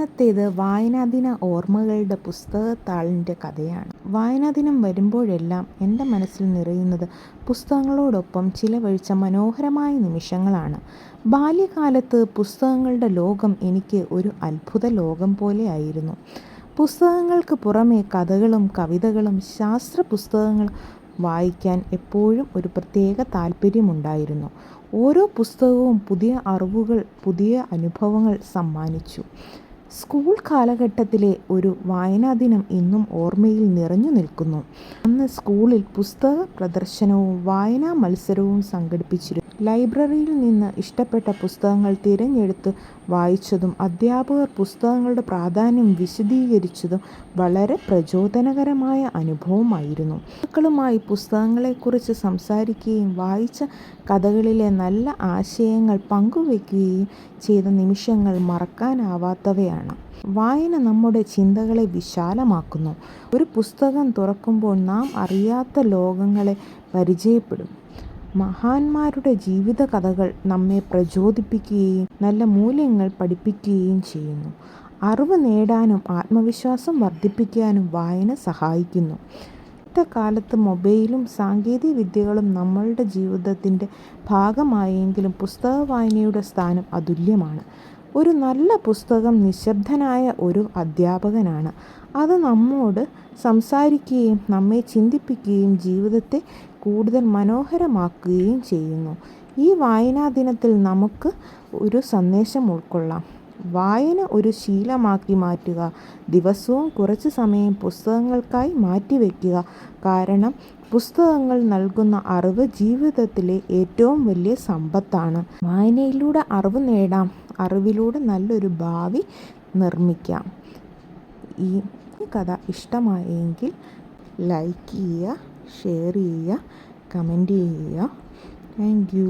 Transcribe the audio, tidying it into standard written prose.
ഇന്നത്തേത് വായനാദിന ഓർമ്മകളുടെ പുസ്തകത്താളിൻ്റെ കഥയാണ്. വായനാദിനം വരുമ്പോഴെല്ലാം എൻ്റെ മനസ്സിൽ നിറയുന്നത് പുസ്തകങ്ങളോടൊപ്പം ചിലവഴിച്ച മനോഹരമായ നിമിഷങ്ങളാണ്. ബാല്യകാലത്ത് പുസ്തകങ്ങളുടെ ലോകം എനിക്ക് ഒരു അത്ഭുത ലോകം പോലെയായിരുന്നു. പുസ്തകങ്ങൾക്ക് പുറമെ കഥകളും കവിതകളും ശാസ്ത്ര പുസ്തകങ്ങളും വായിക്കാൻ എപ്പോഴും ഒരു പ്രത്യേക താല്പര്യമുണ്ടായിരുന്നു. ഓരോ പുസ്തകവും പുതിയ അറിവുകൾ, പുതിയ അനുഭവങ്ങൾ സമ്മാനിച്ചു. സ്കൂൾ കാലഘട്ടത്തിലെ ഒരു വായനാദിനം ഇന്നും ഓർമ്മയിൽ നിറഞ്ഞു നിൽക്കുന്നു. അന്ന് സ്കൂളിൽ പുസ്തക പ്രദർശനവും വായനാ മത്സരവും സംഘടിപ്പിച്ചിരുന്നു. ലൈബ്രറിയിൽ നിന്ന് ഇഷ്ടപ്പെട്ട പുസ്തകങ്ങൾ തിരഞ്ഞെടുത്ത് വായിച്ചതും അധ്യാപകർ പുസ്തകങ്ങളുടെ പ്രാധാന്യം വിശദീകരിച്ചതും വളരെ പ്രചോദനകരമായ അനുഭവമായിരുന്നു. സുഹൃത്തുക്കളുമായി പുസ്തകങ്ങളെക്കുറിച്ച് സംസാരിക്കുകയും വായിച്ച കഥകളിലെ നല്ല ആശയങ്ങൾ പങ്കുവയ്ക്കുകയും ചെയ്ത നിമിഷങ്ങൾ മറക്കാനാവാത്തവയാണ്. വായന നമ്മുടെ ചിന്തകളെ വിശാലമാക്കുന്നു. ഒരു പുസ്തകം തുറക്കുമ്പോൾ നാം അറിയാത്ത ലോകങ്ങളെ പരിചയപ്പെടും. മഹാന്മാരുടെ ജീവിത കഥകൾ നമ്മെ പ്രചോദിപ്പിക്കുകയും നല്ല മൂല്യങ്ങൾ പഠിപ്പിക്കുകയും ചെയ്യുന്നു. അറിവ് നേടാനും ആത്മവിശ്വാസം വർദ്ധിപ്പിക്കാനും വായന സഹായിക്കുന്നു. ഇന്നത്തെ കാലത്ത് മൊബൈലും സാങ്കേതിക വിദ്യകളും നമ്മളുടെ ജീവിതത്തിൻ്റെ ഭാഗമായെങ്കിലും പുസ്തക വായനയുടെ സ്ഥാനം അതുല്യമാണ്. ഒരു നല്ല പുസ്തകം നിശബ്ദനായ ഒരു അധ്യാപകനാണ്. അത് നമ്മോട് സംസാരിക്കുകയും നമ്മെ ചിന്തിപ്പിക്കുകയും ജീവിതത്തെ കൂടുതൽ മനോഹരമാക്കുകയും ചെയ്യുന്നു. ഈ വായനാ ദിനത്തിൽ നമുക്ക് ഒരു സന്ദേശം ഉൾക്കൊള്ളാം. വായന ഒരു ശീലമാക്കി മാറ്റുക. ദിവസവും കുറച്ച് സമയം പുസ്തകങ്ങൾക്കായി മാറ്റിവെക്കുക. കാരണം പുസ്തകങ്ങൾ നൽകുന്ന അറിവ് ജീവിതത്തിലെ ഏറ്റവും വലിയ സമ്പത്താണ്. വായനയിലൂടെ അറിവ് നേടാം. അറിവിലൂടെ നല്ലൊരു ഭാവി നിർമ്മിക്കാം. ഈ കഥ ഇഷ്ടമായെങ്കിൽ ലൈക്ക് ചെയ്യുക, ഷെയർ ചെയ്യുക, കമൻറ്റ് ചെയ്യുക. Thank you.